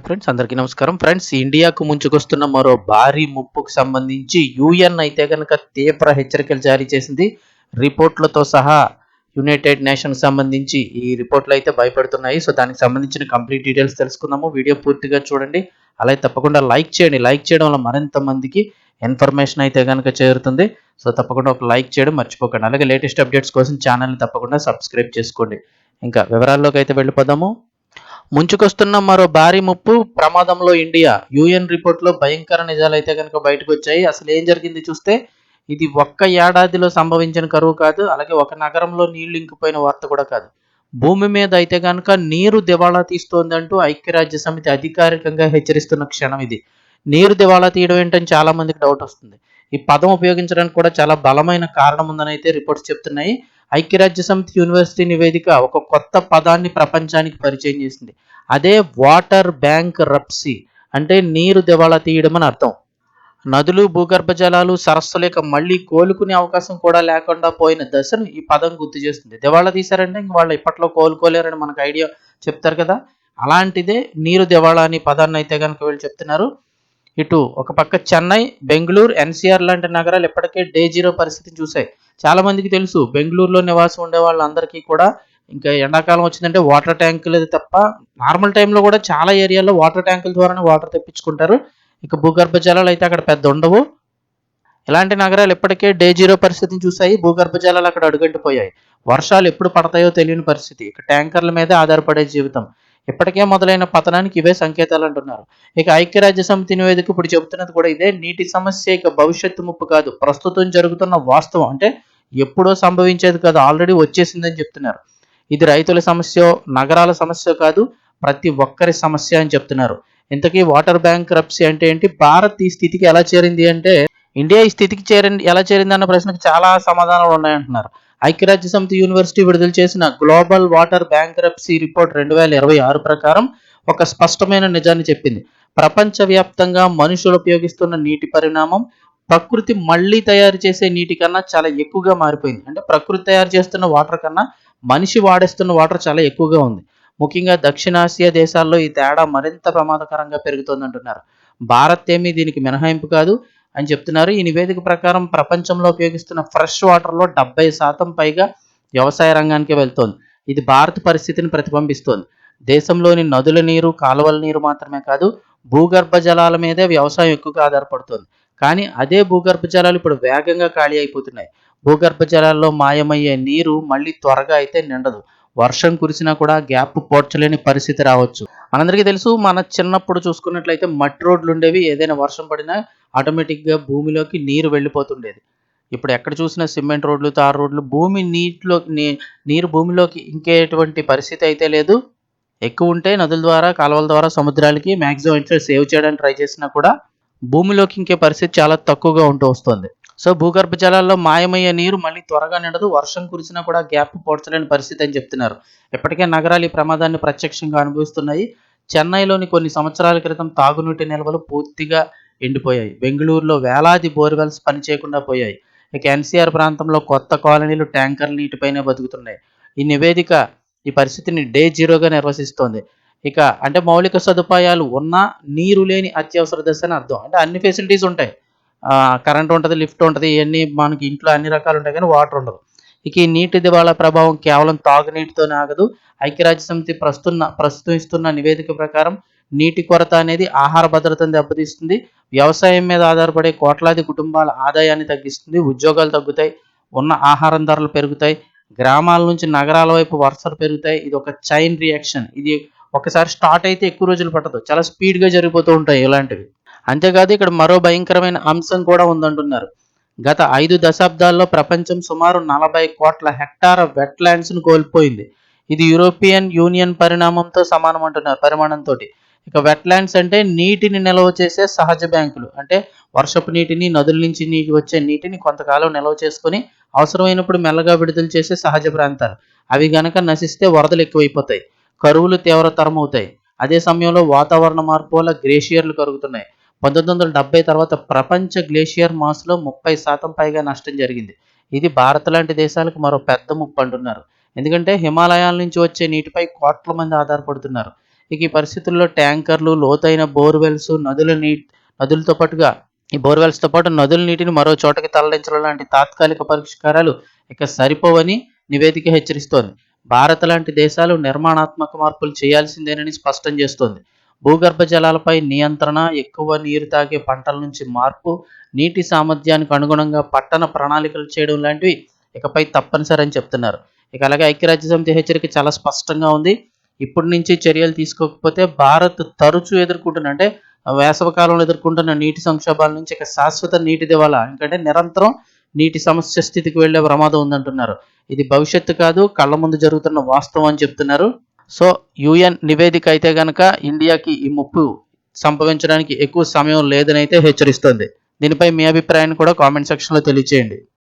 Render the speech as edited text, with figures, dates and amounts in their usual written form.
Friends అందరికీ నమస్కారం. Friends ఇండియాకు ముంచుకొస్తున్న మరో భారీ ముప్పుకు సంబంధించి యూఎన్ అయితే కనుక తీవ్ర హెచ్చరికలు జారీ చేసింది. రిపోర్ట్లతో సహా యునైటెడ్ నేషన్స్ సంబంధించి ఈ రిపోర్ట్లు అయితే భయపడుతున్నాయి. సో దానికి సంబంధించిన కంప్లీట్ డీటెయిల్స్ తెలుసుకుందాము. వీడియో పూర్తిగా చూడండి. అలాగే తప్పకుండా లైక్ చేయండి. లైక్ చేయడం వల్ల మరింత మందికి ఇన్ఫర్మేషన్ అయితే కనుక చేరుతుంది. సో తప్పకుండా ఒక లైక్ చేయడం మర్చిపోకండి. అలాగే లేటెస్ట్ అప్డేట్స్ కోసం ఛానల్ని తప్పకుండా సబ్స్క్రైబ్ చేసుకోండి. ఇంకా వివరాల్లోకి అయితే వెళ్ళిపోదాము. ముంచుకొస్తున్న మరో భారీ ముప్పు ప్రమాదంలో ఇండియా. యూఎన్ రిపోర్ట్లో భయంకర నిజాలైతే కనుక బయటకు వచ్చాయి. అసలు ఏం జరిగింది చూస్తే ఇది ఒక్క ఏడాదిలో సంభవించిన కరువు కాదు, అలాగే ఒక నగరంలో నీళ్లు ఇంకిపోయిన వార్త కూడా కాదు. భూమి మీద అయితే కనుక నీరు దివాళా తీస్తోందంటూ ఐక్యరాజ్య సమితి అధికారికంగా హెచ్చరిస్తున్న క్షణం ఇది. నీరు దివాళా తీయడం ఏంటని చాలా మందికి డౌట్ వస్తుంది. ఈ పదం ఉపయోగించడానికి కూడా చాలా బలమైన కారణం ఉందని అయితే రిపోర్ట్స్ చెప్తున్నాయి. ఐక్యరాజ్య సమితి యూనివర్సిటీ నివేదిక ఒక కొత్త పదాన్ని ప్రపంచానికి పరిచయం చేసింది. అదే వాటర్ బ్యాంక్ రప్సీ, అంటే నీరు దివాళా తీయడం అని అర్థం. నదులు, భూగర్భ జలాలు, సరస్సులు ఇక మళ్ళీ కోలుకునే అవకాశం కూడా లేకుండా పోయిన దశను ఈ పదం గుర్తు చేస్తుంది. దివాళా తీశారంటే ఇంక వాళ్ళు ఇప్పట్లో కోలుకోలేరని మనకు ఐడియా చెప్తారు కదా. అలాంటిదే నీరు దివాళా అని పదాన్ని అయితే కనుక వీళ్ళు చెప్తున్నారు. ఇటు ఒక పక్క చెన్నై, బెంగళూరు, ఎన్సీఆర్ లాంటి నగరాలు ఇప్పటికే డే జీరో పరిస్థితిని చూశాయి. చాలా మందికి తెలుసు, బెంగళూరులో నివాసం ఉండే వాళ్ళందరికీ కూడా ఇంకా ఎండాకాలం వచ్చిందంటే వాటర్ ట్యాంకులు తప్ప నార్మల్ టైంలో కూడా చాలా ఏరియాల్లో వాటర్ ట్యాంకుల ద్వారానే వాటర్ తెప్పించుకుంటారు. ఇక భూగర్భ జలాలు అయితే అక్కడ పెద్ద ఉండవు. ఇలాంటి నగరాలు ఇప్పటికే డే జీరో పరిస్థితిని చూశాయి. భూగర్భ జలాలు అక్కడ అడుగంటిపోయాయి. వర్షాలు ఎప్పుడు పడతాయో తెలియని పరిస్థితి. ఇక ట్యాంకర్ల మీదే ఆధారపడే జీవితం. ఇప్పటికే మొదలైన పతనానికి ఇవే సంకేతాలు అంటున్నారు. ఇక ఐక్యరాజ్య సమితి నివేదిక ఇప్పుడు చెబుతున్నది కూడా ఇదే. నీటి సమస్య ఇక భవిష్యత్తు ముప్పు కాదు, ప్రస్తుతం జరుగుతున్న వాస్తవం. అంటే ఎప్పుడో సంభవించేది కాదు, ఆల్రెడీ వచ్చేసిందని చెప్తున్నారు. ఇది రైతుల సమస్య, నగరాల సమస్య కాదు, ప్రతి ఒక్కరి సమస్య అని చెప్తున్నారు. ఇంతకీ వాటర్ బ్యాంక్ రప్సీ అంటే ఏంటి? భారత్ ఈ స్థితికి ఎలా చేరింది అంటే, ఇండియా ఈ స్థితికి ఎలా చేరింది అన్న ప్రశ్నకు చాలా సమాధానాలు ఉన్నాయంటున్నారు. ఐక్యరాజ్య సమితి యూనివర్సిటీ విడుదల చేసిన గ్లోబల్ వాటర్ బ్యాంక్రప్సీ రిపోర్ట్ 2026 ప్రకారం ఒక స్పష్టమైన నిజాన్ని చెప్పింది. ప్రపంచవ్యాప్తంగా మనుషులు ఉపయోగిస్తున్న నీటి పరిణామం ప్రకృతి మళ్ళీ తయారు చేసే నీటి కన్నా చాలా ఎక్కువగా మారిపోయింది. అంటే ప్రకృతి తయారు చేస్తున్న వాటర్ కన్నా మనిషి వాడేస్తున్న వాటర్ చాలా ఎక్కువగా ఉంది. ముఖ్యంగా దక్షిణాసియా దేశాల్లో ఈ తేడా మరింత ప్రమాదకరంగా పెరుగుతోందంటున్నారు. భారత్ ఏమీ దీనికి మినహాయింపు కాదు అని చెప్తున్నారు. ఈ నివేదిక ప్రకారం ప్రపంచంలో ఉపయోగిస్తున్న ఫ్రెష్ వాటర్లో 70% పైగా వ్యవసాయ రంగానికి వెళ్తోంది. ఇది భారత పరిస్థితిని ప్రతిబింబిస్తోంది. దేశంలోని నదుల నీరు, కాలువల నీరు మాత్రమే కాదు, భూగర్భ జలాల మీదే వ్యవసాయం ఎక్కువగా ఆధారపడుతోంది. కానీ అదే భూగర్భ జలాలు ఇప్పుడు వేగంగా ఖాళీ అయిపోతున్నాయి. భూగర్భ జలాల్లో మాయమయ్యే నీరు మళ్ళీ త్వరగా అయితే నిండదు. వర్షం కురిసినా కూడా గ్యాప్ పోడ్చలేని పరిస్థితి రావచ్చు. మనందరికీ తెలుసు, మన చిన్నప్పుడు చూసుకున్నట్లయితే మట్టి రోడ్లు ఉండేవి. ఏదైనా వర్షం పడినా ఆటోమేటిక్గా భూమిలోకి నీరు వెళ్ళిపోతుండేది. ఇప్పుడు ఎక్కడ చూసినా సిమెంట్ రోడ్లు, తార్ రోడ్లు. భూమి నీరు భూమిలోకి ఇంకేటువంటి పరిస్థితి అయితే లేదు. ఎక్కువ ఉంటే నదుల ద్వారా, కాలువల ద్వారా సముద్రాలకి మ్యాక్సిమం ఇంట్లో సేవ్ చేయడానికి ట్రై చేసినా కూడా భూమిలోకి ఇంకే పరిస్థితి చాలా తక్కువగా ఉంటూ వస్తుంది. సో భూగర్భ జలాల్లో మాయమయ్యే నీరు మళ్ళీ త్వరగా నిండదు. వర్షం కురిసినా కూడా గ్యాప్ పోడ్చలేని పరిస్థితి అని చెప్తున్నారు. ఇప్పటికే నగరాలు ఈ ప్రమాదాన్ని ప్రత్యక్షంగా అనుభవిస్తున్నాయి. చెన్నైలోని కొన్ని సంవత్సరాల క్రితం తాగునీటి నిల్వలు పూర్తిగా ఎండిపోయాయి. బెంగళూరులో వేలాది బోర్వెల్స్ పనిచేయకుండా పోయాయి. ఇక ఎన్సీఆర్ ప్రాంతంలో కొత్త కాలనీలు ట్యాంకర్ల నీటిపైనే బతుకుతున్నాయి. ఈ నివేదిక ఈ పరిస్థితిని డే జీరోగా నిర్వచిస్తోంది. ఇక అంటే మౌలిక సదుపాయాలు ఉన్నా నీరు లేని అత్యవసర దశ అని అర్థం. అంటే అన్ని ఫెసిలిటీస్ ఉంటాయి, కరెంట్ ఉంటుంది, లిఫ్ట్ ఉంటుంది, ఇవన్నీ మనకి ఇంట్లో అన్ని రకాలు ఉంటాయి, కానీ వాటర్ ఉండదు. ఇక ఈ నీటి దివాళా ప్రభావం కేవలం తాగునీటితోనే ఆగదు. ఐక్యరాజ్య సమితి ప్రస్తుతం ఇస్తున్న నివేదిక ప్రకారం నీటి కొరత అనేది ఆహార భద్రతను దెబ్బతీస్తుంది. వ్యవసాయం మీద ఆధారపడే కోట్లాది కుటుంబాల ఆదాయాన్ని తగ్గిస్తుంది. ఉద్యోగాలు తగ్గుతాయి, ఉన్న ఆహారం ధరలు పెరుగుతాయి, గ్రామాల నుంచి నగరాల వైపు వరుసలు పెరుగుతాయి. ఇది ఒక చైన్ రియాక్షన్. ఇది ఒకసారి స్టార్ట్ అయితే ఎక్కువ రోజులు పట్టదు, చాలా స్పీడ్గా జరిగిపోతూ ఉంటాయి ఇలాంటివి. అంతేకాదు ఇక్కడ మరో భయంకరమైన అంశం కూడా ఉందంటున్నారు. గత 5 దశాబ్దాల్లో ప్రపంచం సుమారు 40 కోట్ల హెక్టార్ వెట్లాండ్స్ను కోల్పోయింది. ఇది యూరోపియన్ యూనియన్ పరిమాణంతో సమానం అంటున్నారు, పరిమాణంతో. ఇక వెట్లాండ్స్ అంటే నీటిని నిల్వ చేసే సహజ బ్యాంకులు. అంటే వర్షపు నీటిని, నదుల నుంచి వచ్చే నీటిని కొంతకాలం నిల్వ చేసుకొని అవసరమైనప్పుడు మెల్లగా విడుదల చేసే సహజ ప్రాంతాలు. అవి గనక నశిస్తే వరదలు ఎక్కువైపోతాయి, కరువులు తీవ్రతరం అవుతాయి. అదే సమయంలో వాతావరణ మార్పు వల్ల గ్లేషియర్లు కరుగుతున్నాయి. 1970 తర్వాత ప్రపంచ గ్లేషియర్ మాస్లో 30% పైగా నష్టం జరిగింది. ఇది భారత్ లాంటి దేశాలకు మరో పెద్ద ముప్పు అంటున్నారు. ఎందుకంటే హిమాలయాల నుంచి వచ్చే నీటిపై కోట్ల మంది ఆధారపడుతున్నారు. ఇక ఈ పరిస్థితుల్లో ట్యాంకర్లు, లోతైన బోర్వెల్స్, నదులతో పాటుగా ఈ బోర్వెల్స్తో పాటు నదుల నీటిని మరో చోటకి తరలించడం లాంటి తాత్కాలిక పరిష్కారాలు ఇక సరిపోవని నివేదిక హెచ్చరిస్తోంది. భారత్ లాంటి దేశాలు నిర్మాణాత్మక మార్పులు చేయాల్సిందేనని స్పష్టం చేస్తోంది. భూగర్భ జలాలపై నియంత్రణ, ఎక్కువ నీరు తాగే పంటల నుంచి మార్పు, నీటి సామర్థ్యానికి అనుగుణంగా పట్టణ ప్రణాళికలు చేయడం లాంటివి ఇకపై తప్పనిసరి అని చెప్తున్నారు. ఇక అలాగే ఐక్యరాజ్యసమితి హెచ్చరిక చాలా స్పష్టంగా ఉంది. ఇప్పటి నుంచి చర్యలు తీసుకోకపోతే భారత్ తరచూ ఎదుర్కొంటున్న, అంటే వేసవికాలంలో ఎదుర్కొంటున్న నీటి సంక్షోభాల నుంచి ఇక శాశ్వత నీటి దివాలా, ఎందుకంటే నిరంతరం నీటి సమస్య స్థితికి వెళ్లే ప్రమాదం ఉందంటున్నారు. ఇది భవిష్యత్తు కాదు, కళ్ళ ముందు జరుగుతున్న వాస్తవం అని చెప్తున్నారు. సో యుఎన్ నివేదిక అయితే గనక ఇండియాకి ఈ ముప్పు సంభవించడానికి ఎక్కువ సమయం లేదని అయితే హెచ్చరిస్తోంది. దీనిపై మీ అభిప్రాయాన్ని కూడా కామెంట్ సెక్షన్లో తెలియజేయండి.